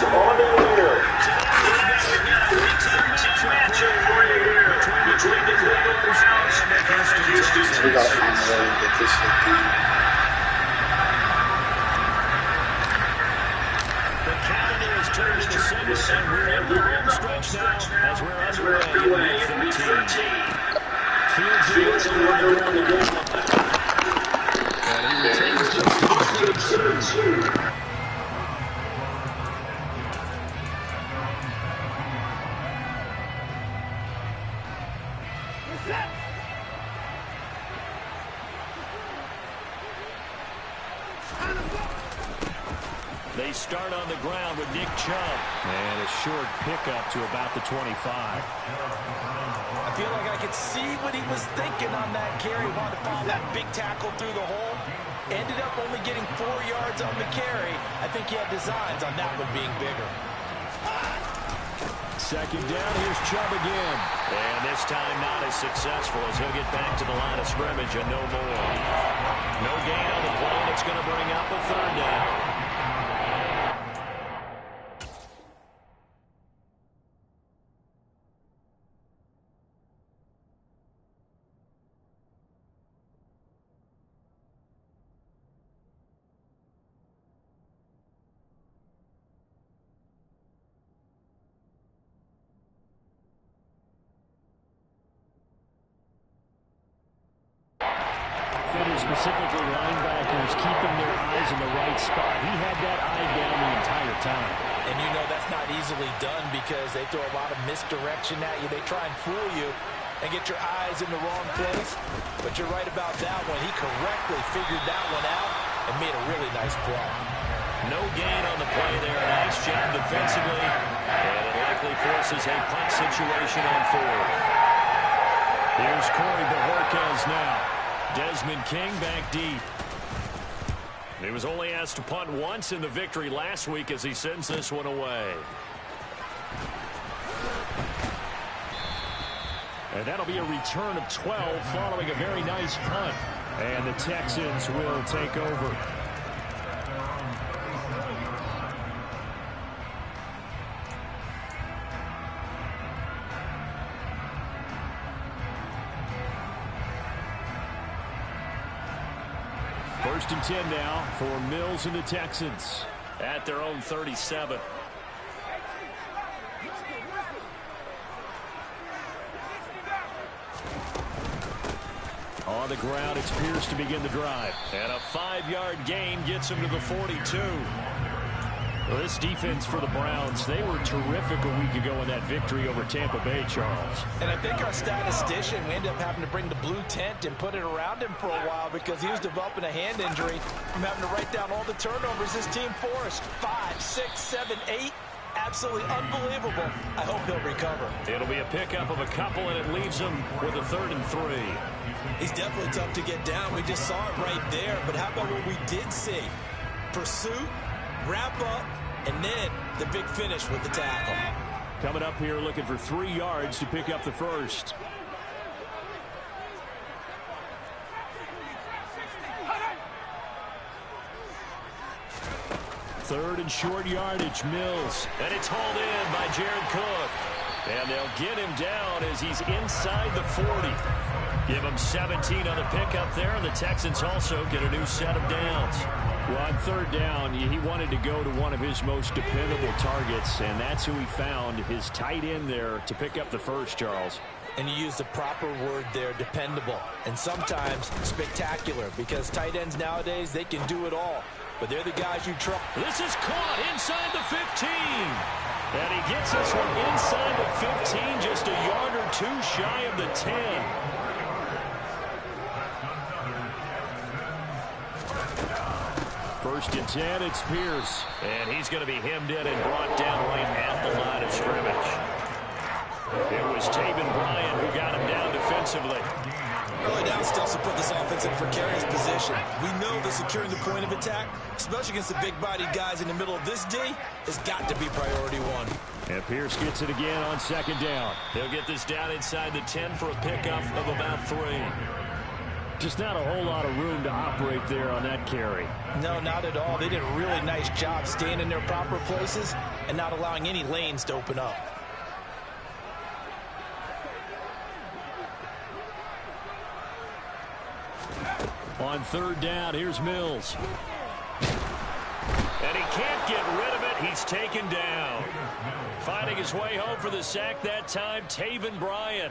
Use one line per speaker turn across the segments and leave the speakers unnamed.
on the air. Matchup for you here between the Cleveland Browns and the Houston Texans.
We got to find a way to get this thing done.
The calendar is turned into Sunday, and we're in the home stretch now as we're underway in Week 13. Fields right on the goal line. And he retains this to 2. They start on the ground with Nick Chubb. And a short pickup to about the 25.
I feel like I could see what he was thinking on that carry. Wanted to find that big tackle through the hole. Ended up only getting 4 yards on the carry. I think he had designs on that one being bigger.
Second down, here's Chubb again. And this time not as successful as he'll get back to the line of scrimmage and no more. No gain on the play, and it's going to bring up a third down. Specifically linebackers keeping their eyes in the right spot. He had that eye down the entire time.
And you know that's not easily done because they throw a lot of misdirection at you. They try and fool you and get your eyes in the wrong place. But you're right about that one. He correctly figured that one out and made a really nice play.
No gain on the play there. Nice job defensively. And it likely forces a punt situation on fourth. Here's Corey Bojorquez now. Desmond King back deep. He was only asked to punt once in the victory last week as he sends this one away. And that'll be a return of 12 following a very nice punt. And the Texans will take over. First and 10 now for Mills and the Texans at their own 37. On the ground, it's Pierce to begin the drive. And a 5-yard gain gets him to the 42. Well, this defense for the Browns, they were terrific a week ago in that victory over Tampa Bay, Charles.
And I think our statistician, we ended up having to bring the blue tent and put it around him for a while because he was developing a hand injury from having to write down all the turnovers his team forced. 5, 6, 7, 8. Absolutely unbelievable. I hope he'll recover.
It'll be a pickup of a couple, and it leaves him with a 3rd and 3.
He's definitely tough to get down. We just saw it right there. But how about what we did see? Pursuit, wrap up, and then the big finish with the tackle.
Coming up here looking for 3 yards to pick up the first. Third and short yardage, Mills. And it's hauled in by Jared Cook. And they'll get him down as he's inside the 40. Give him 17 on the pickup there, and the Texans also get a new set of downs. Well, on 3rd down, he wanted to go to one of his most dependable targets, and that's who he found, his tight end there, to pick up the first, Charles.
And you use the proper word there, dependable, and sometimes spectacular, because tight ends nowadays, they can do it all. But they're the guys you trust.
This is caught inside the 15. And he gets this one inside the 15, just a yard or 2 shy of the 10. First and 10, it's Pierce. And he's going to be hemmed in and brought down right at the line of scrimmage. It was Taven Bryan who got him down defensively.
Early down steps to put this offense in a precarious position. We know that securing the point of attack, especially against the big-bodied guys in the middle of this D, has got to be priority 1.
And Pierce gets it again on 2nd down. He'll get this down inside the 10 for a pickup of about 3. Just not a whole lot of room to operate there on that carry.
No, not at all. They did a really nice job staying in their proper places and not allowing any lanes to open up.
On third down, here's Mills. And he can't get rid of it. He's taken down. Finding his way home for the sack that time, Taven Bryan.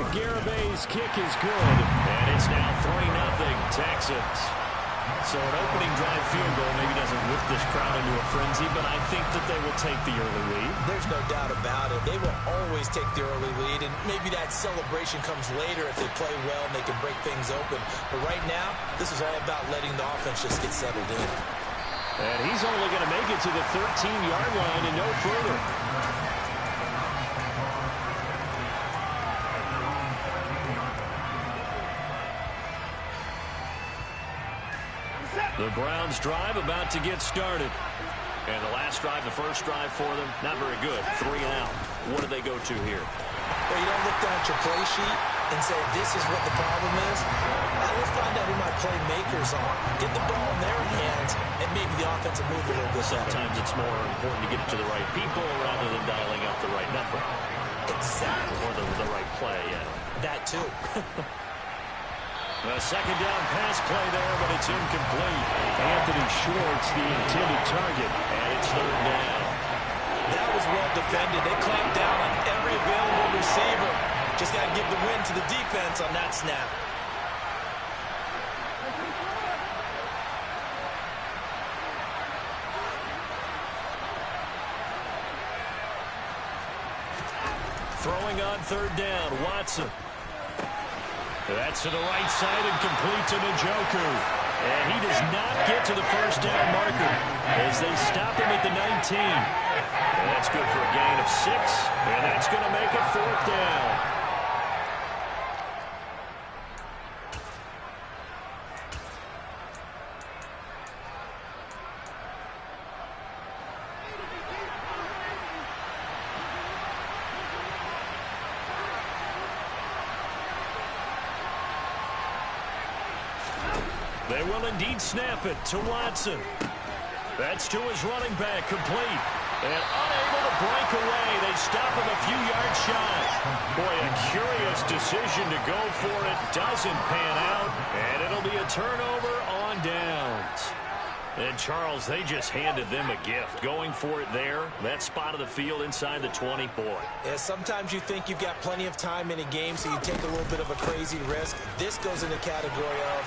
Garabay's kick is good. And it's now 3-0 Texans. So an opening drive field goal maybe doesn't whip this crowd into a frenzy, but I think that they will take the early lead.
There's no doubt about it. They will always take the early lead, and maybe that celebration comes later if they play well and they can break things open. But right now, this is all about letting the offense just get settled in.
And he's only going to make it to the 13-yard line and no further. The Browns drive about to get started. And the last drive, the first drive for them, not very good. 3 and out. What do they go to here?
Well, you don't look down at your play sheet and say, this is what the problem is. Now, let's find out who my playmakers are. Get the ball in their hands, and maybe the offense will move a little bit better.
Sometimes it's more important to get it to the right people rather than dialing up the right number.
Exactly.
Or the right play, yeah.
That, too.
A second down pass play there, but it's incomplete. Anthony Schwartz, the intended target, and it's third down.
That was well defended. They clamped down on every available receiver. Just got to give the win to the defense on that snap.
Throwing on third down, Watson. That's to the right side and complete to Njoku. And he does not get to the first down marker as they stop him at the 19. And that's good for a gain of 6, and that's going to make it fourth down. They will indeed snap it to Watson. That's to his running back, complete. And unable to break away. They stop him a few yards shy. Boy, a curious decision to go for it. Doesn't pan out. And it'll be a turnover on downs. And, Charles, they just handed them a gift. Going for it there, that spot of the field inside the 20, boy.
Yeah, sometimes you think you've got plenty of time in a game, so you take a little bit of a crazy risk. This goes in the category of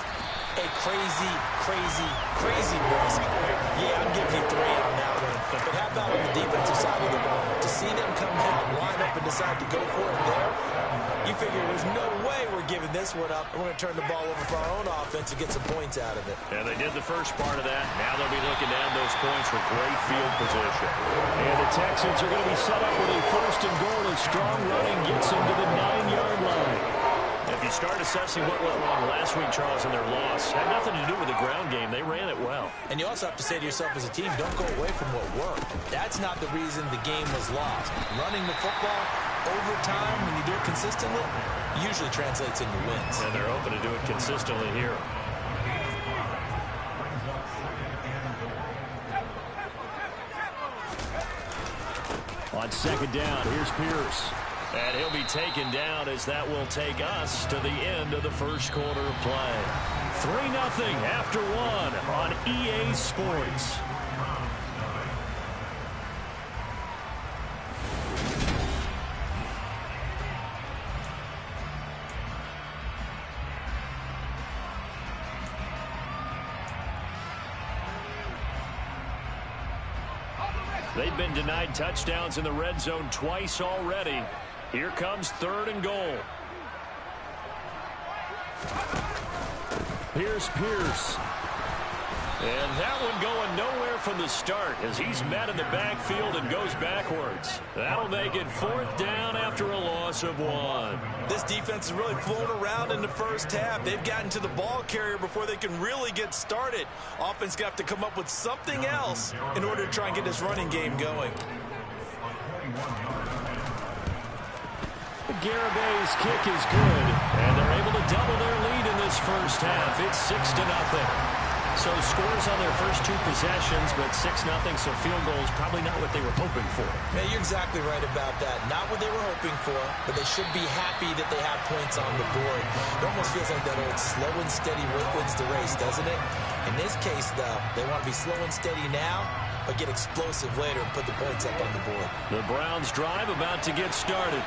a crazy, crazy, crazy risk. Yeah, I'm giving you 3 on that one. But how about on the defensive side of the ball? To see them come out, line up, and decide to go for it there, you figure there's no way we're giving this one up. We're going to turn the ball over for our own offense and get some points out of it.
And they did the first part of that. Now they'll be looking down those points for great field position. And the Texans are going to be set up with a first and goal as strong running gets them to the 9-yard line. If you start assessing what went wrong last week, Charles, in their loss, had nothing to do with the ground game. They ran it well.
And you also have to say to yourself as a team, don't go away from what worked. That's not the reason the game was lost. Running the football over time, when you do it consistently, usually translates into wins.
And they're open to do it consistently here. On second down, here's Pierce. And he'll be taken down as that will take us to the end of the first quarter of play. 3-0 after 1 on EA Sports. They've been denied touchdowns in the red zone twice already. Here comes third and goal. Here's Pierce. And that one going nowhere from the start as he's met in the backfield and goes backwards. That'll make it fourth down after a loss of 1.
This defense is really flown around in the first half. They've gotten to the ball carrier before they can really get started. Offense got to come up with something else in order to try and get this running game going.
Garabay's kick is good, and they're able to double their lead in this first half. It's 6-0. So scores on their first 2 possessions, but 6-0, so field goals probably not what they were hoping for.
Yeah, you're exactly right about that. Not what they were hoping for, but they should be happy that they have points on the board. It almost feels like that old slow and steady wins the race, doesn't it? In this case, though, they want to be slow and steady now, but get explosive later and put the points up on the board. The
Browns drive about to get started.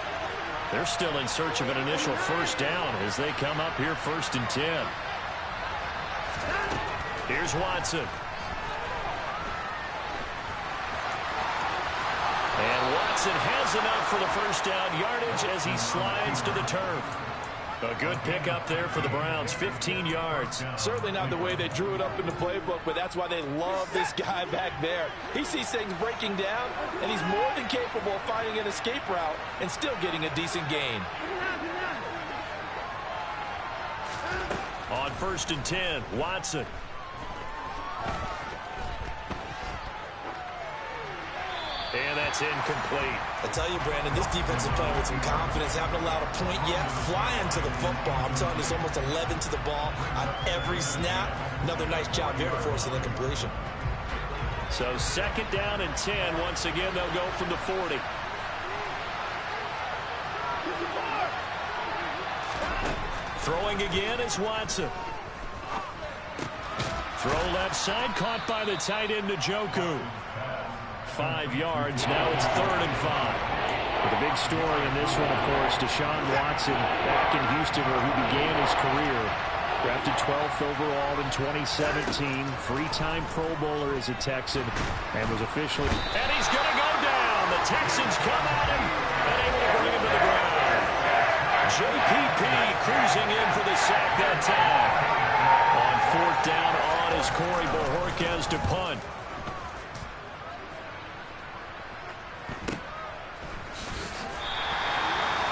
They're still in search of an initial first down as they come up here 1st and 10. Here's Watson. And Watson has enough for the first down yardage as he slides to the turf. A good pickup there for the Browns, 15 yards.
Certainly not the way they drew it up in the playbook, but that's why they love this guy back there. He sees things breaking down, and he's more than capable of finding an escape route and still getting a decent gain.
On 1st and 10, Watson. And that's incomplete.
I tell you, Brandon, this defense is playing with some confidence. Haven't allowed a point yet. Flying to the football. I'm telling you, it's almost 11 to the ball on every snap. Another nice job there to force an incompletion.
So 2nd down and 10. Once again, they'll go from the 40. Throwing again is Watson. Throw left side, caught by the tight end, Njoku. 5 yards. Now it's 3rd and 5. But the big story in this one, of course, Deshaun Watson back in Houston where he began his career. Drafted 12th overall in 2017. 3-time Pro Bowler as a Texan. And was officially... And he's going to go down. The Texans come at him and able to bring him to the ground. JPP cruising in for the sack that time. On 4th down on is Corey Bojorquez to punt.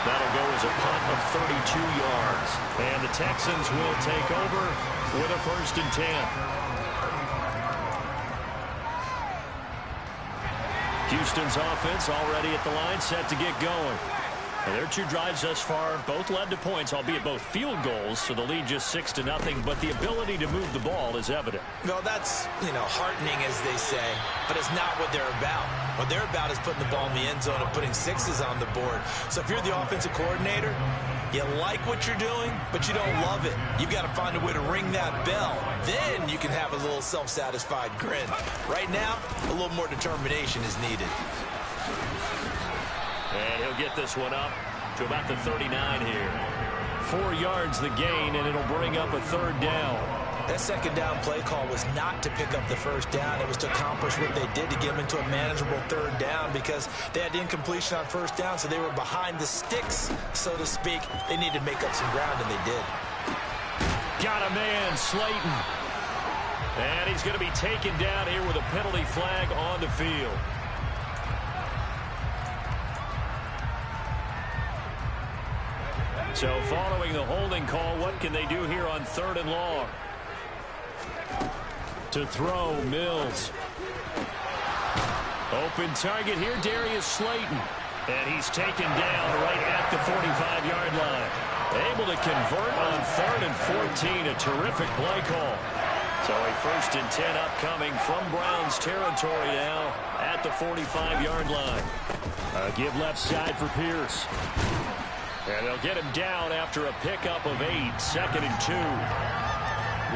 That'll go as a punt of 32 yards. And the Texans will take over with a 1st and 10. Houston's offense already at the line, set to get going. And their 2 drives thus far both led to points, albeit both field goals, so the lead just 6-0, but the ability to move the ball is evident.
Well, that's, heartening, as they say, but it's not what they're about. What they're about is putting the ball in the end zone and putting 6s on the board. So if you're the offensive coordinator, you like what you're doing, but you don't love it. You've got to find a way to ring that bell. Then you can have a little self-satisfied grin. Right now, a little more determination is needed.
And he'll get this one up to about the 39 here. 4 yards the gain, and it'll bring up a 3rd down.
That 2nd down play call was not to pick up the 1st down. It was to accomplish what they did to get them into a manageable 3rd down because they had incompletion on 1st down, so they were behind the sticks, so to speak. They needed to make up some ground, and they did.
Got a man, Slayton. And he's going to be taken down here with a penalty flag on the field. So following the holding call, what can they do here on 3rd and long? To throw, Mills. Open target here, Darius Slayton. And he's taken down right at the 45-yard line. Able to convert on 3rd and 14. A terrific play call. So a 1st and 10 upcoming from Browns territory now at the 45-yard line. Give left side for Pierce. And they'll get him down after a pickup of 8, 2nd and 2.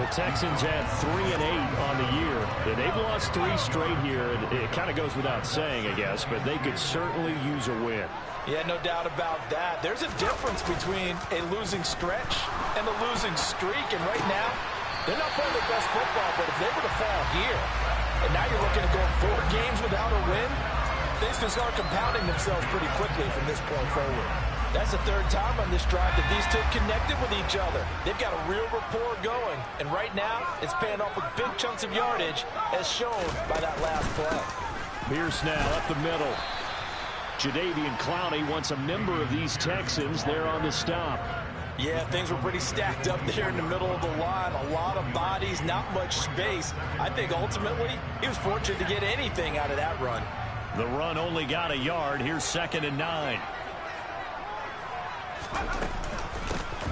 The Texans have 3 and 8 on the year. And they've lost 3 straight here. It kind of goes without saying, I guess, but they could certainly use a win.
Yeah, no doubt about that. There's a difference between a losing stretch and a losing streak. And right now, they're not playing their best football, but if they were to fall here, and now you're looking at going 4 games without a win, things can start compounding themselves pretty quickly from this point forward. That's the 3rd time on this drive that these 2 connected with each other. They've got a real rapport going. And right now, it's paying off with big chunks of yardage, as shown by that last play.
Pierce now up the middle. Jadeveon Clowney wants a member of these Texans there on the stop.
Yeah, things were pretty stacked up there in the middle of the line. A lot of bodies, not much space. I think ultimately, he was fortunate to get anything out of that run.
The run only got a yard. Here's 2nd and 9.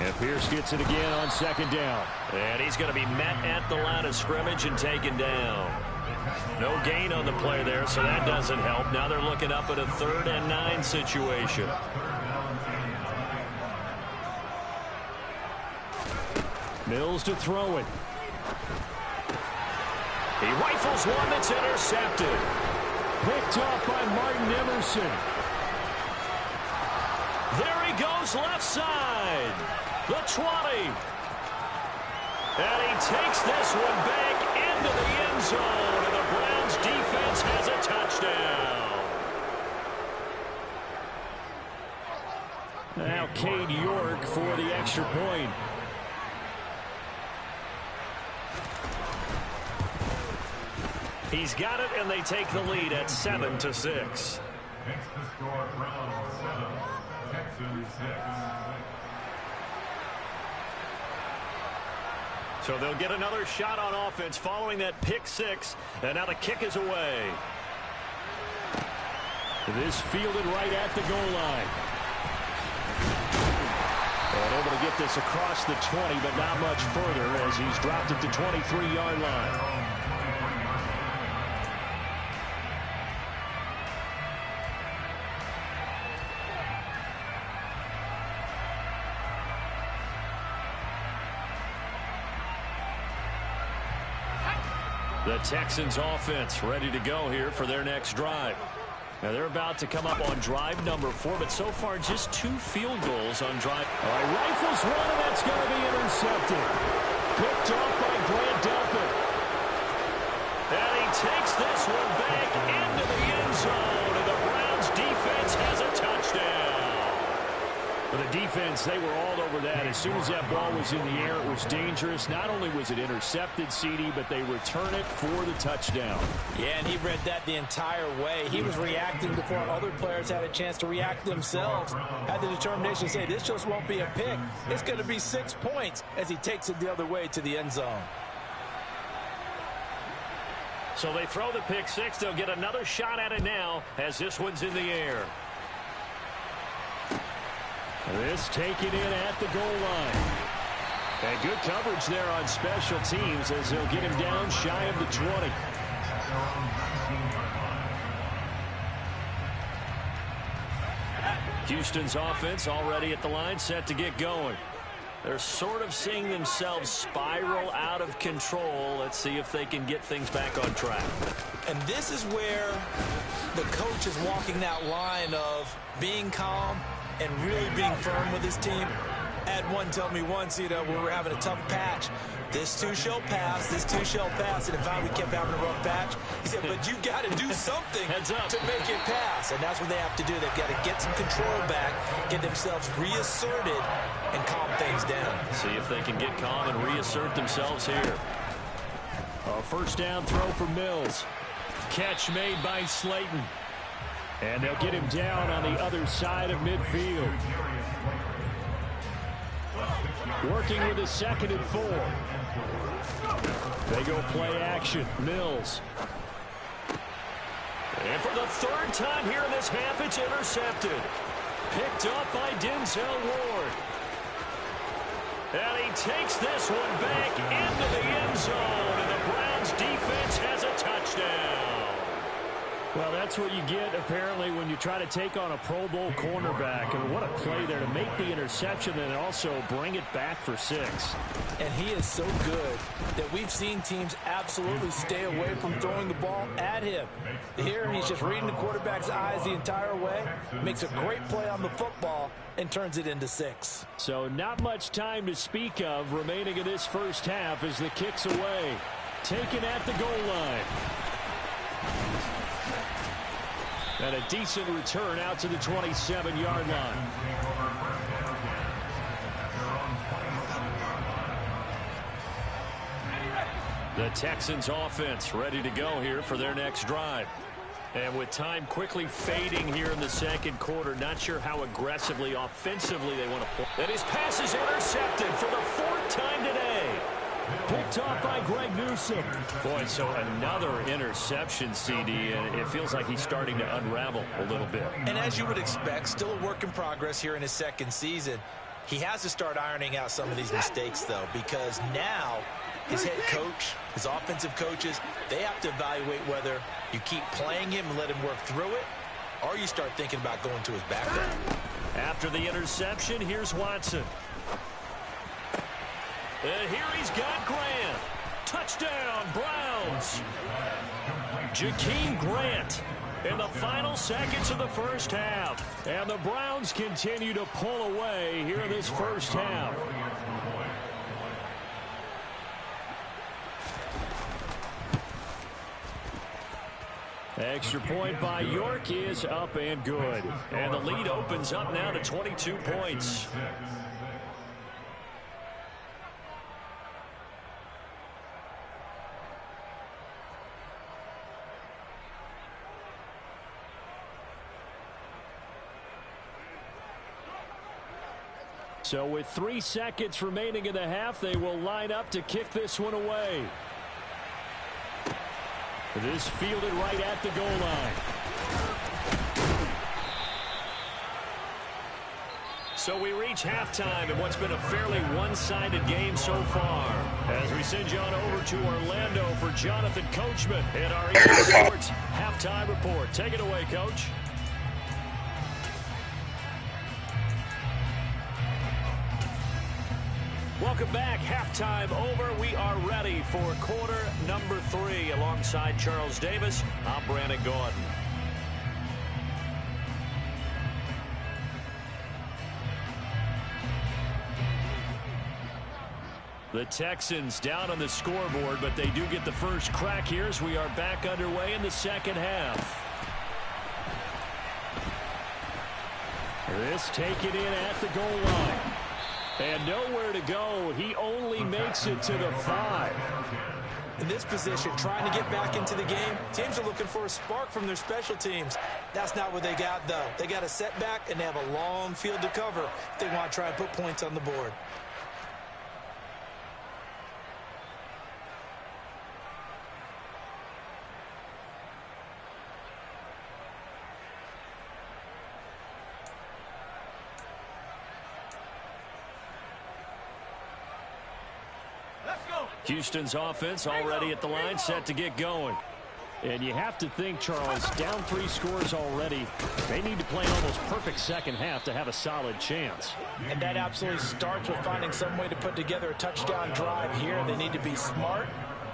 And Pierce gets it again on second down. And he's going to be met at the line of scrimmage and taken down. No gain on the play there, so that doesn't help. Now they're looking up at a 3rd and 9 situation. Mills to throw it. He rifles one that's intercepted. Picked up by Martin Emerson. There he goes left side. The 20. And he takes this one back into the end zone. And the Browns defense has a touchdown. Now Cade York for the extra point. He's got it, and they take the lead at 7-6.
Next to score, Browns 7, Texans 6.
So they'll get another shot on offense following that pick 6, and now the kick is away. This fielded right at the goal line. And able to get this across the 20, but not much further as he's dropped at the 23-yard line. The Texans offense ready to go here for their next drive. Now they're about to come up on drive number 4, but so far just 2 field goals on drive. All right, rifles one, and that's going to be intercepted. Picked off by Grant Delpit. And he takes this one back into the end zone, and the Browns defense has a touchdown. For the defense, they were all over that. As soon as that ball was in the air, it was dangerous. Not only was it intercepted, CD, but they return it for the touchdown.
Yeah, and he read that the entire way. He was reacting before other players had a chance to react themselves. Had the determination to say, this just won't be a pick. It's going to be 6 points as he takes it the other way to the end zone.
So they throw the pick 6. They'll get another shot at it now as this one's in the air. This taken in at the goal line. And good coverage there on special teams as they'll get him down shy of the 20. Houston's offense already at the line, set to get going. They're sort of seeing themselves spiral out of control. Let's see if they can get things back on track.
And this is where the coach is walking that line of being calm and really being firm with his team. Had one tell me once, we were having a tough patch. This too shall pass, this too shall pass. And in fact, we kept having a rough patch. He said, but you got to do something to make it pass. And that's what they have to do. They've got to get some control back, get themselves reasserted, and calm things down.
See if they can get calm and reassert themselves here. A first down throw for Mills. Catch made by Slayton. And they'll get him down on the other side of midfield. Working with a 2nd and 4. They go play action. Mills. And for the 3rd time here in this half, it's intercepted. Picked up by Denzel Ward. And he takes this one back into the end zone. And the Browns defense has a touchdown. Well, that's what you get, apparently, when you try to take on a Pro Bowl cornerback. And what a play there to make the interception and also bring it back for 6.
And he is so good that we've seen teams absolutely stay away from throwing the ball at him. Here, he's just reading the quarterback's eyes the entire way, makes a great play on the football, and turns it into 6.
So not much time to speak of remaining in this first half as the kick's away. Taken at the goal line. And a decent return out to the 27-yard line. The Texans offense ready to go here for their next drive. And with time quickly fading here in the 2nd quarter, not sure how aggressively, offensively they want to play. And his pass is intercepted for the 4th time today. Picked off by Greg Newsome. Boy, so another interception, CD, and it feels like he's starting to unravel a little bit.
And as you would expect, still a work in progress here in his second season. He has to start ironing out some of these mistakes, though, because now his head coach, his offensive coaches, they have to evaluate whether you keep playing him and let him work through it, or you start thinking about going to his backup. After the interception, here's Watson. And here he's got Grant. Touchdown, Browns. Jakeem Grant in the final seconds of the first half. And the Browns continue to pull away here in this first half. Extra point by York is up and good. And the lead opens up now to 22 points. So with 3 seconds remaining in the half, they will line up to kick this one away. This fielded right at the goal line. So we reach halftime in what's been a fairly one-sided game so far. As we send you on over to Orlando for Jonathan Coachman in our EA Sports halftime report. Take it away, Coach. Welcome back. Halftime over. We are ready for quarter number 3. Alongside Charles Davis, I'm Brandon Gordon. The Texans down on the scoreboard, but they do get the first crack here as we are back underway in the second half. This taken in at the goal line. And nowhere to go. He only makes it to the 5. In this position, trying to get back into the game, teams are looking for a spark from their special teams. That's not what they got, though. They got a setback, and they have a long field to cover if they want to try and put points on the board. Houston's offense already at the line, set to get going. And you have to think, Charles, down 3 scores already. They need to play an almost perfect second half to have a solid chance. And that absolutely starts with finding some way to put together a touchdown drive here. They need to be smart,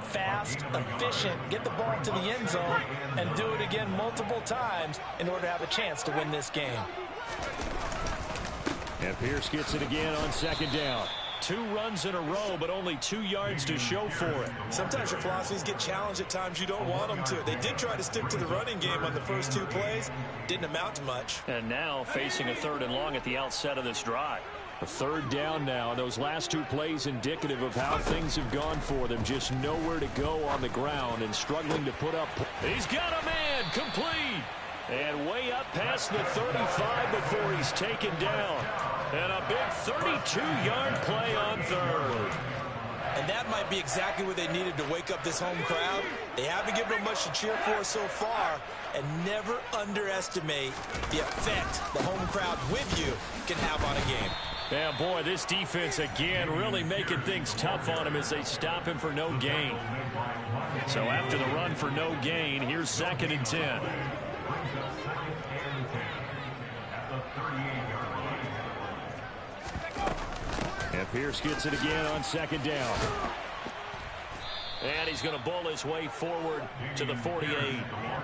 fast, efficient, get the ball to the end zone, and do it again multiple times in order to have a chance to win this game. And Pierce gets it again on second down. 2 runs in a row, but only 2 yards to show for it. Sometimes your philosophies get challenged at times you don't want them to. They did try to stick to the running game on the first 2 plays. Didn't amount to much. And now facing a 3rd and long at the outset of this drive. A 3rd down now. Those last 2 plays indicative of how things have gone for them. Just nowhere to go on the ground and struggling to put up. He's got a man complete. And way up past the 35 before he's taken down. And a big 32-yard play on 3rd. And that might be exactly what they needed to wake up this home crowd. They haven't given them much to cheer for so far. And never underestimate the effect the home crowd with you can have on a game. Yeah, boy, this defense again really making things tough on him as they stop him for no gain. So after the run for no gain, here's 2nd and 10. And Pierce gets it again on 2nd down. And he's going to bowl his way forward to the 48.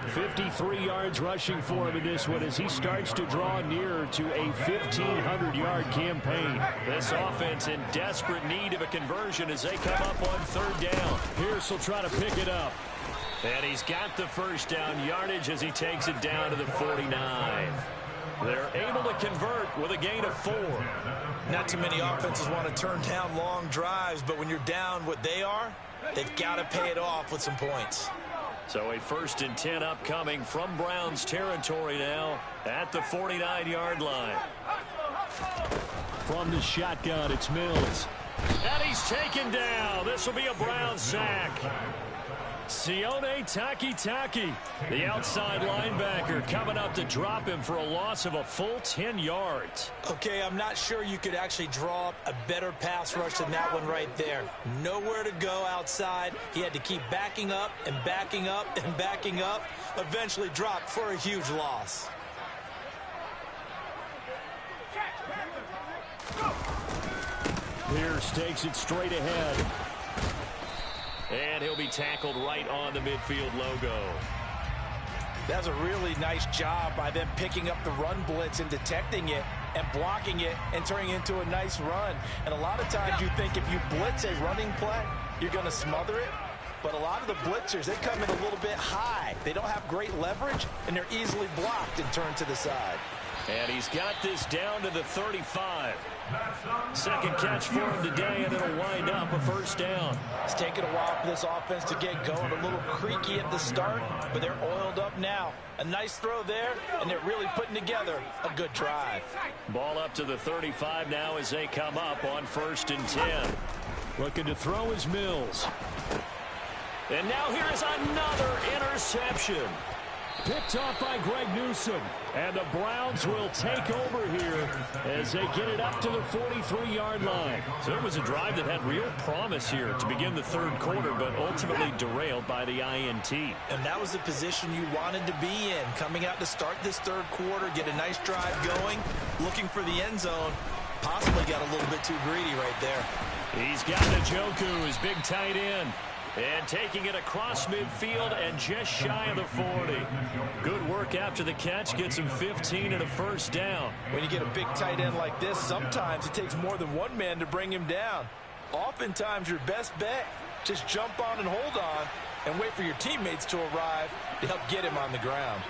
53 yards rushing for him in this one as he starts to draw nearer to a 1,500-yard campaign. This offense in desperate need of a conversion as they come up on 3rd down. Pierce will try to pick it up. And he's got the first down yardage as he takes it down to the 49. They're able to convert with a gain of 4. Not too many offenses want to turn down long drives, but when you're down what they are, they've got to pay it off with some points. So a 1st and 10 upcoming from Browns territory now at the 49-yard line. From the shotgun, it's Mills.
And he's taken down. This will be a Brown sack. Sione Takitaki, the outside linebacker, coming up to drop him for a loss of a full 10 yards.
Okay, I'm not sure you could actually draw up a better pass rush than that one right there. Nowhere to go outside. He had to keep backing up and backing up and backing up. Eventually dropped for a huge loss.
Pierce takes it straight ahead. And he'll be tackled right on the midfield logo.
That's a really nice job by them picking up the run blitz and detecting it and blocking it and turning it into a nice run. And a lot of times you think if you blitz a running play, you're going to smother it. But a lot of the blitzers, they come in a little bit high. They don't have great leverage, and they're easily blocked and turned to the side.
And he's got this down to the 35. Second catch for him today, and it'll wind up a first down.
It's taken a while for this offense to get going. A little creaky at the start, but they're oiled up now. A nice throw there, and they're really putting together a good drive.
Ball up to the 35 now as they come up on 1st and 10. Looking to throw is Mills. And now here is another interception. Picked off by Greg Newsome. And the Browns will take over here as they get it up to the 43-yard line. So it was a drive that had real promise here to begin the third quarter, but ultimately derailed by the INT.
And that was the position you wanted to be in. Coming out to start this third quarter, get a nice drive going, looking for the end zone. Possibly got a little bit too greedy right there.
He's got Njoku, his big tight end. And taking it across midfield and just shy of the 40. Good work after the catch. Gets him 15 and a first down.
When you get a big tight end like this, sometimes it takes more than one man to bring him down. Oftentimes your best bet, just jump on and hold on and wait for your teammates to arrive to help get him on the ground.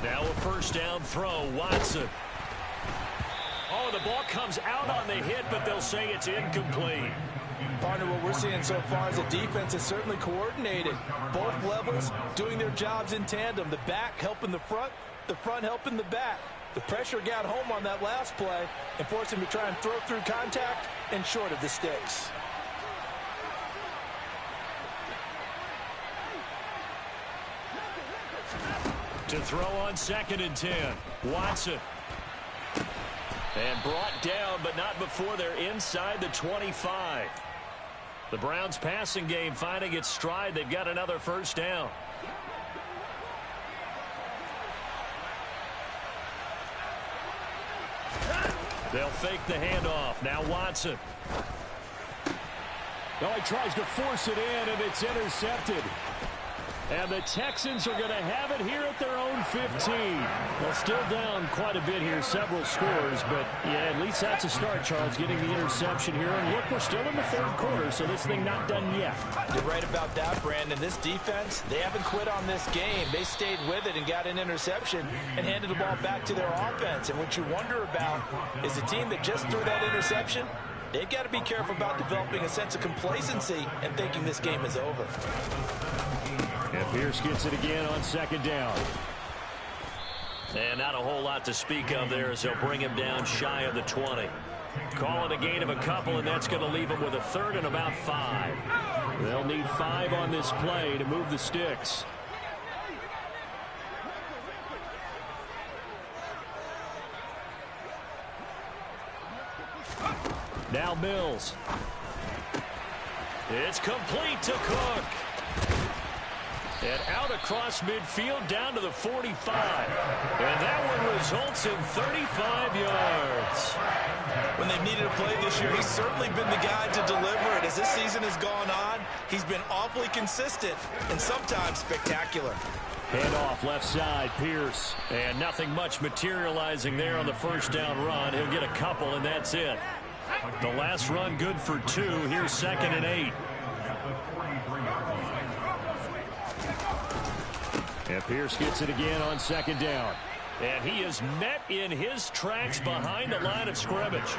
Now a first down throw, Watson. Oh, the ball comes out on the hit, but they'll say it's incomplete.
Partner, what we're seeing so far is the defense is certainly coordinated. Both levels doing their jobs in tandem. The back helping the front helping the back. The pressure got home on that last play and forced him to try and throw through contact and short of the sticks.
To throw on 2nd and 10, Watson. And brought down, but not before they're inside the 25. The Browns passing game finding its stride. They've got another first down. They'll fake the handoff. Now Watson. Oh, he tries to force it in, and it's intercepted. And the Texans are going to have it here at their own 15. Well, still down quite a bit here, several scores. But, yeah, at least that's a start, Charles, getting the interception here. And, look, we're still in the third quarter, so this thing not done yet.
You're right about that, Brandon. This defense, they haven't quit on this game. They stayed with it and got an interception and handed the ball back to their offense. And what you wonder about is the team that just threw that interception, they've got to be careful about developing a sense of complacency and thinking this game is over.
And Pierce gets it again on 2nd down. And not a whole lot to speak of there as they'll bring him down shy of the 20. Call it a gain of a couple, and that's going to leave him with a 3rd and about 5. They'll need 5 on this play to move the sticks. Now Mills. It's complete to Cook. And out across midfield down to the 45. And that one results in 35 yards.
When they've needed a play this year, he's certainly been the guy to deliver it. As this season has gone on, he's been awfully consistent and sometimes spectacular.
Handoff left side, Pierce. And nothing much materializing there on the first down run. He'll get a couple, and that's it. The last run good for 2. Here's 2nd and 8. And Pierce gets it again on 2nd down. And he is met in his tracks behind the line of scrimmage.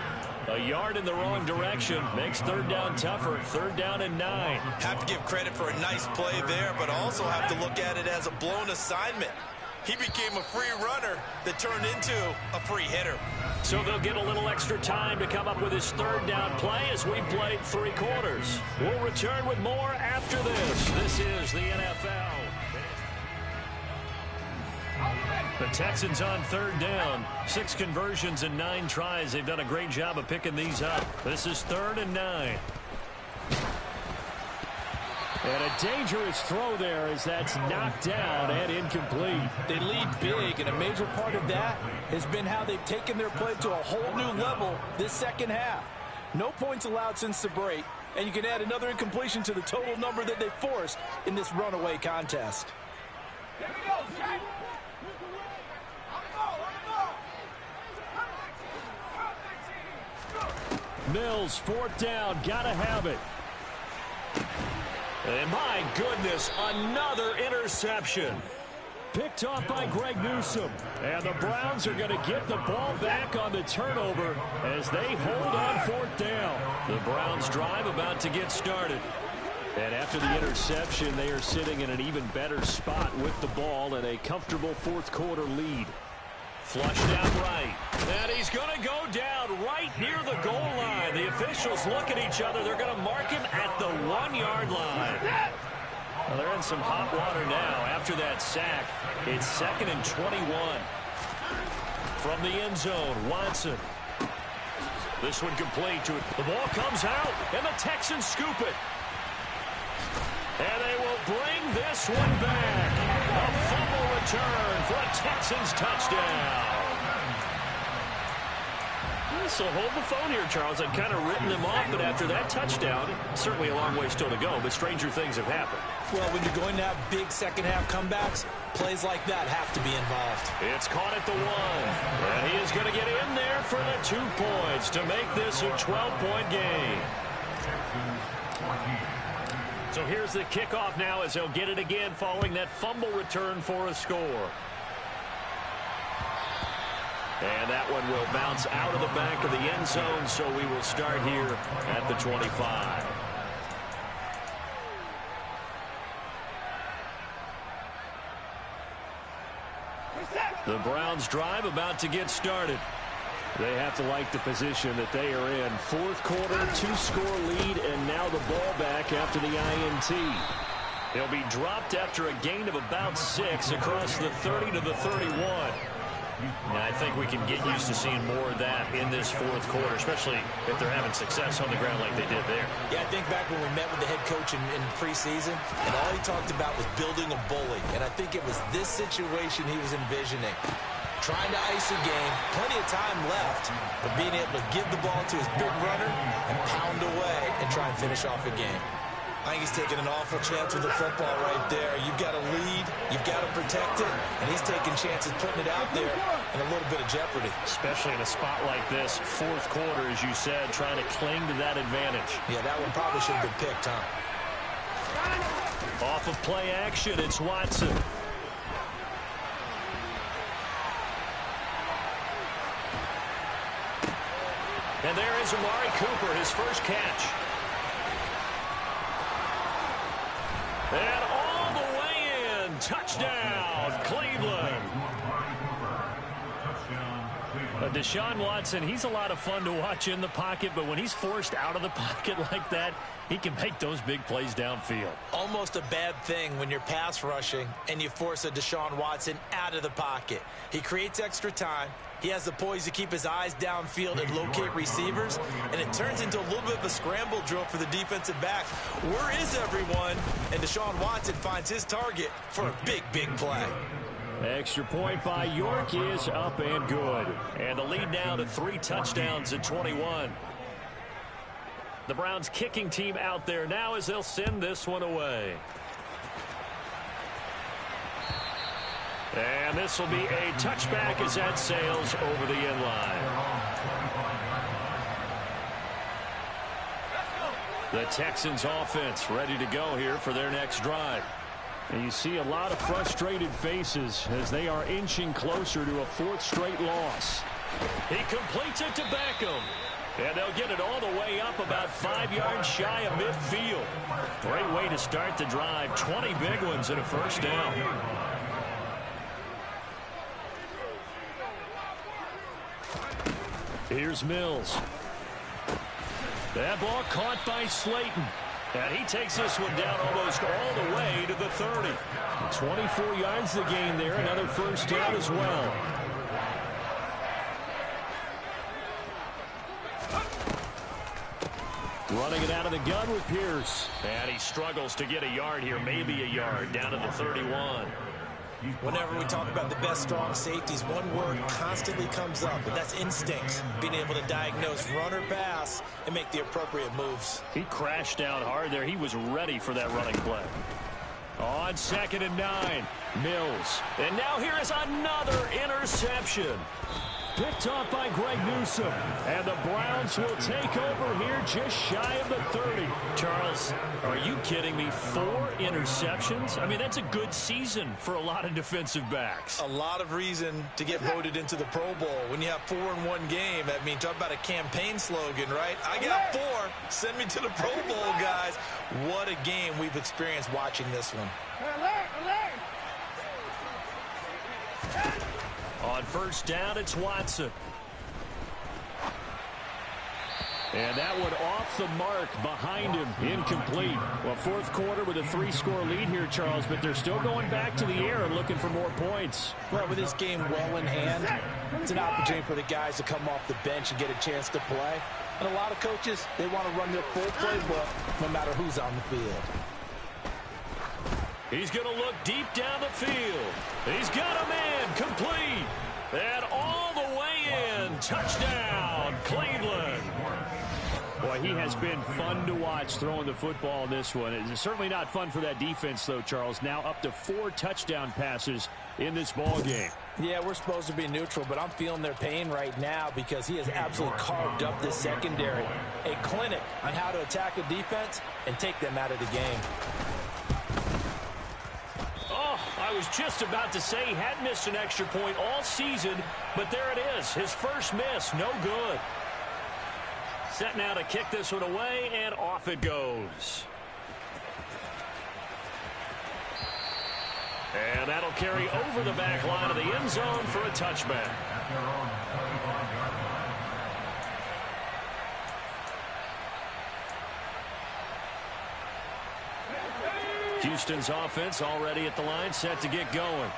A yard in the wrong direction makes 3rd down tougher. 3rd down and 9.
Have to give credit for a nice play there, but also have to look at it as a blown assignment. He became a free runner that turned into a free hitter.
So they'll get a little extra time to come up with his third down play as we played 3 quarters. We'll return with more after this. This is the NFL. The Texans on third down. 6 conversions and 9 tries. They've done a great job of picking these up. This is 3rd and 9. And a dangerous throw there as that's knocked down and incomplete.
They lead big, and a major part of that has been how they've taken their play to a whole new level this second half. No points allowed since the break, and you can add another incompletion to the total number that they forced in this runaway contest.
Mills, 4th down, gotta have it. And my goodness, another interception. Picked off by Greg Newsome. And the Browns are going to get the ball back on the turnover as they hold on 4th down. The Browns drive about to get started. And after the interception, they are sitting in an even better spot with the ball and a comfortable 4th quarter lead. Flushed out right. And he's going to go down right near the goal line. The officials look at each other. They're going to mark him at the 1-yard line. Well, they're in some hot water now after that sack. It's 2nd and 21. From the end zone, Watson. This one complete to it. The ball comes out, and the Texans scoop it. And they will bring this one back. A fumble return for a Texans touchdown. So hold the phone here, Charles. I've kind of written them off, but after that touchdown, certainly a long way still to go, but stranger things have happened.
Well, when you're going to have big second-half comebacks, plays like that have to be involved.
It's caught at the 1, and he is going to get in there for the 2 points to make this a 12-point game. So here's the kickoff now as they'll get it again following that fumble return for a score. And that one will bounce out of the back of the end zone, so we will start here at the 25. The Browns drive about to get started. They have to like the position that they are in. 4th quarter, 2-score lead, and now the ball back after the INT. They'll be dropped after a gain of about 6 across the 30 to the 31. And I think we can get used to seeing more of that in this 4th quarter, especially if they're having success on the ground like they did there.
Yeah, I think back when we met with the head coach in preseason, and all he talked about was building a bully. And I think it was this situation he was envisioning. Trying to ice a game, plenty of time left, but being able to give the ball to his big runner and pound away and try and finish off a game. I think he's taking an awful chance with the football right there. You've got to lead, you've got to protect it, and he's taking chances putting it out there in a little bit of jeopardy.
Especially in a spot like this, 4th quarter, as you said, trying to cling to that advantage.
Yeah, that one probably should have been picked, huh?
Off of play action, it's Watson. And there is Amari Cooper, his first catch. And all the way in, touchdown, Cleveland. Deshaun Watson, he's a lot of fun to watch in the pocket, but when he's forced out of the pocket like that, he can make those big plays downfield.
Almost a bad thing when you're pass rushing and you force a Deshaun Watson out of the pocket. He creates extra time. He has the poise to keep his eyes downfield and locate receivers, and it turns into a little bit of a scramble drill for the defensive back. Where is everyone? And Deshaun Watson finds his target for a big, big play.
Extra point by York is up and good. And the lead now to 3 touchdowns at 21. The Browns kicking team out there now as they'll send this one away. And this will be a touchback as that sails over the end line. The Texans offense ready to go here for their next drive. And you see a lot of frustrated faces as they are inching closer to a 4th straight loss. He completes it to Beckham. And they'll get it all the way up about 5 yards shy of midfield. Great way to start the drive. 20 big ones and a first down. Here's Mills. That ball caught by Slayton. And he takes this one down almost all the way to the 30. 24 yards the gain there. Another first down as well. Running it out of the gun with Pierce. And he struggles to get a yard here, maybe a yard, down to the 31.
Whenever we talk about the best strong safeties, one word constantly comes up, and that's instincts. Being able to diagnose run or pass and make the appropriate moves.
He crashed down hard there. He was ready for that running play. On 2nd and 9, Mills. And now here is another interception. Picked off by Greg Newsome. And the Browns will take over here just shy of the 30. Charles, are you kidding me? 4 interceptions? I mean, that's a good season for a lot of defensive backs.
A lot of reason to get voted into the Pro Bowl. When you have 4 in one game, I mean, talk about a campaign slogan, right? I got 4. Send me to the Pro Bowl, guys. What a game we've experienced watching this one.
On first down, it's Watson. And that one off the mark behind him, incomplete. Well, fourth quarter with a 3-score lead here, Charles, but they're still going back to the air and looking for more points.
Well, with this game well in hand, it's an opportunity for the guys to come off the bench and get a chance to play. And a lot of coaches, they want to run their full playbook no matter who's on the field.
He's going to look deep down the field. He's got a man, complete. And all the way in. Touchdown, Cleveland. Boy, he has been fun to watch throwing the football in this one. It's certainly not fun for that defense, though, Charles. Now up to 4 touchdown passes in this ball game.
Yeah, we're supposed to be neutral, but I'm feeling their pain right now because he has absolutely carved up this secondary. A clinic on how to attack a defense and take them out of the game.
Oh, I was just about to say he had missed an extra point all season, but there it is. His first miss, no good. Set now to kick this one away, and off it goes. And that'll carry over the back line of the end zone for a touchback. Houston's offense already at the line, set to get going.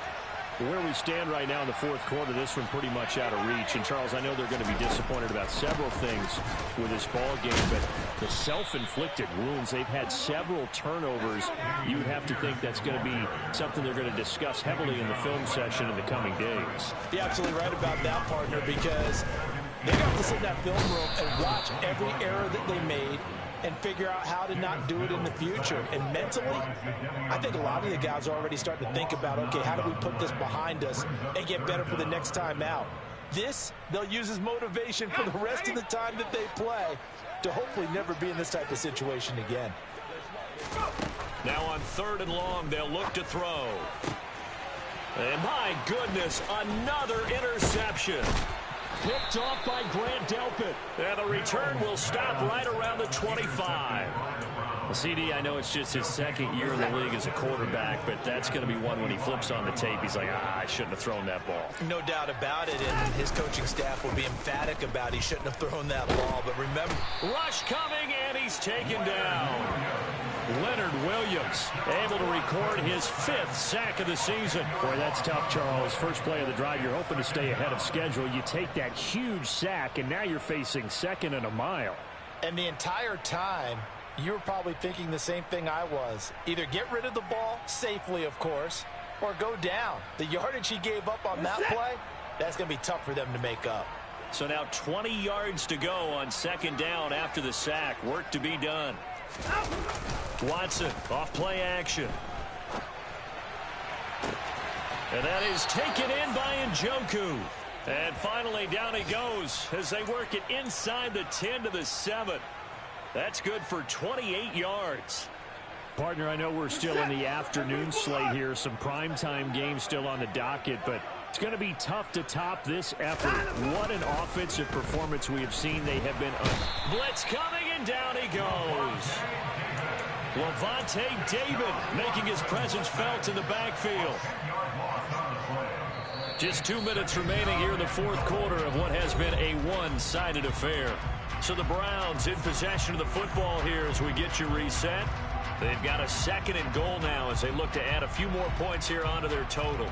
Where we stand right now in the fourth quarter, this one pretty much out of reach. And, Charles, I know they're going to be disappointed about several things with this ball game, but the self-inflicted wounds, they've had several turnovers. You would have to think that's going to be something they're going to discuss heavily in the film session in the coming days.
You're absolutely right about that, partner, because they're going to have to sit in that film room and watch every error that they made and figure out how to not do it in the future. And mentally, I think a lot of the guys are already starting to think about, okay, how do we put this behind us and get better for the next time out? This, they'll use as motivation for the rest of the time that they play to hopefully never be in this type of situation again.
Now on 3rd and long, they'll look to throw. And my goodness, another interception. Picked off by Grant Delpit. And the return will stop right around the 25. Well, CD, I know it's just his second year in the league as a quarterback, but that's going to be one when he flips on the tape. He's like, I shouldn't have thrown that ball.
No doubt about it, and his coaching staff will be emphatic about he shouldn't have thrown that ball. But remember,
rush coming, and he's taken down. Leonard Williams able to record his 5th sack of the season. Boy, that's tough, Charles. First play of the drive, you're hoping to stay ahead of schedule. You take that huge sack, and now you're facing 2nd and a mile.
And the entire time, you were probably thinking the same thing I was. Either get rid of the ball, safely, of course, or go down. The yardage he gave up on that play, that's going to be tough for them to make up.
So now 20 yards to go on 2nd down after the sack. Work to be done. Watson, off play action. And that is taken in by Njoku. And finally down he goes as they work it inside the 10 to the 7. That's good for 28 yards. Partner, I know we're still in the afternoon slate here. Some primetime games still on the docket, but it's going to be tough to top this effort. What an offensive performance we have seen. They have been blitz coming, and down he goes. Lavonte David making his presence felt in the backfield. Just 2 minutes remaining here in the fourth quarter of what has been a one-sided affair. So the Browns in possession of the football here as we get you reset. They've got a 2nd and goal now as they look to add a few more points here onto their total.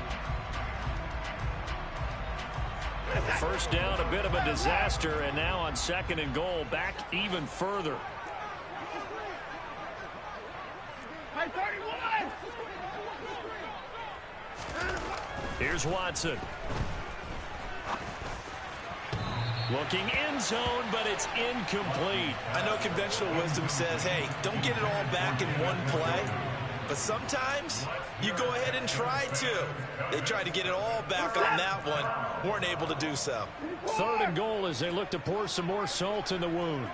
First down, a bit of a disaster, and now on 2nd and goal, back even further. Here's Watson. Looking end zone, but it's incomplete.
I know conventional wisdom says, hey, don't get it all back in one play. But sometimes you go ahead and try to. They tried to get it all back on that one. Weren't able to do so.
3rd and goal as they look to pour some more salt in the wound.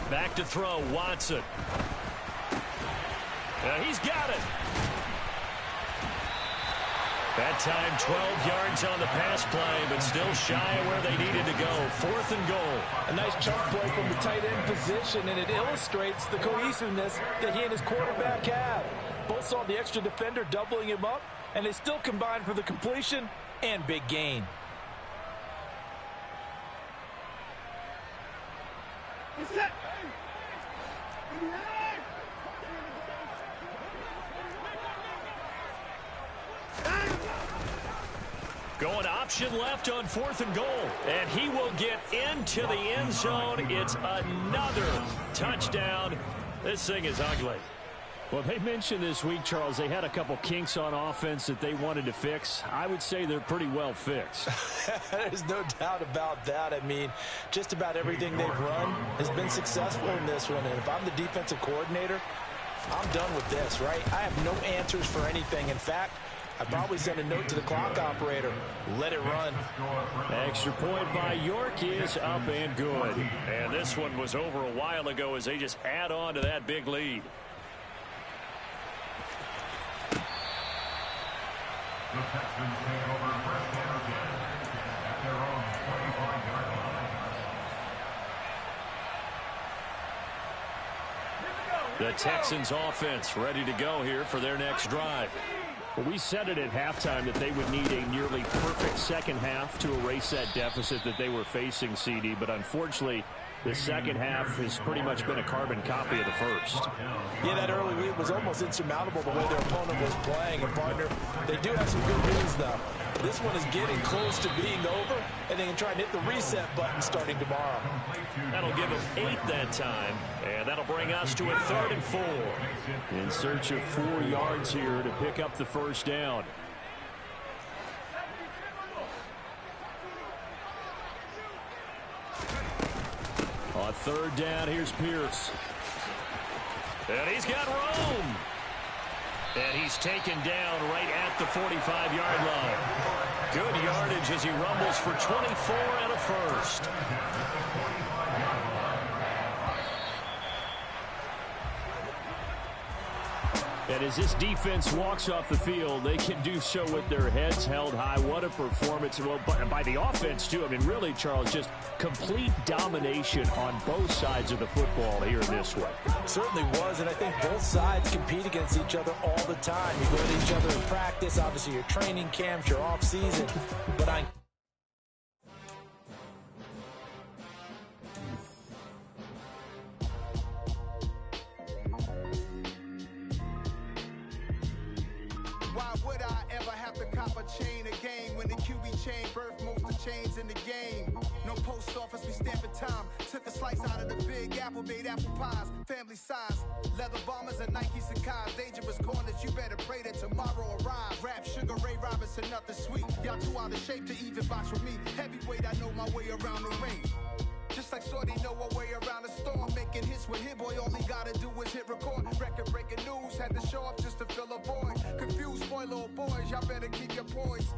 Back to throw, Watson. He's got it. That time 12 yards on the pass play, but still shy of where they needed to go. 4th and goal.
A nice chunk play from the tight end position, and it illustrates the cohesiveness that he and his quarterback have. Both saw the extra defender doubling him up, and they still combined for the completion and big gain.
Going option left on 4th and goal. And he will get into the end zone. It's another touchdown. This thing is ugly. Well, they mentioned this week, Charles, they had a couple kinks on offense that they wanted to fix. I would say they're pretty well fixed.
There's no doubt about that. I mean, just about everything they've run has been successful in this one. And if I'm the defensive coordinator, I'm done with this, right? I have no answers for anything. In fact, I'd probably send a note to the clock operator. Let it run.
Extra point by York is up and good. And this one was over a while ago as they just add on to that big lead.
The Texans take over first down again at their own 25-yard line.
The Texans offense ready to go here for their next drive. Well, we said it at halftime that they would need a nearly perfect second half to erase that deficit that they were facing, CD, but unfortunately the second half has pretty much been a carbon copy of the first.
Yeah, that early lead was almost insurmountable the way their opponent was playing. And, partner, they do have some good news, though. This one is getting close to being over, and they can try and hit the reset button starting tomorrow.
That'll give them 8 that time, and that'll bring us to a 3rd and 4. In search of 4 yards here to pick up the first down. On 3rd down, here's Pierce. And he's got room. And he's taken down right at the 45-yard line. Good yardage as he rumbles for 24 and a first. And as this defense walks off the field, they can do so with their heads held high. What a performance. Well, by the offense, too. I mean, really, Charles, just complete domination on both sides of the football here in this one.
Certainly was, and I think both sides compete against each other all the time. You go to each other in practice, obviously your training camps, your off-season. But
why would I ever have to cop a chain again when the QB chain birthed most of chains in the game? No post office, we stamping time. Took a slice out of the big apple, made apple pies, family size. Leather bombers and Nike Sacai's. Dangerous corners, you better pray that tomorrow arrives. Rap, Sugar Ray Robinson, nothing sweet. Y'all too out of shape to even box with me. Heavyweight, I know my way around the ring. Just like Shorty know a way around the storm. Making hits with Hit Boy, all he gotta do is hit record. Record breaking news, had to show up just to fill a void. Confused, spoil little boys, y'all better keep your poise.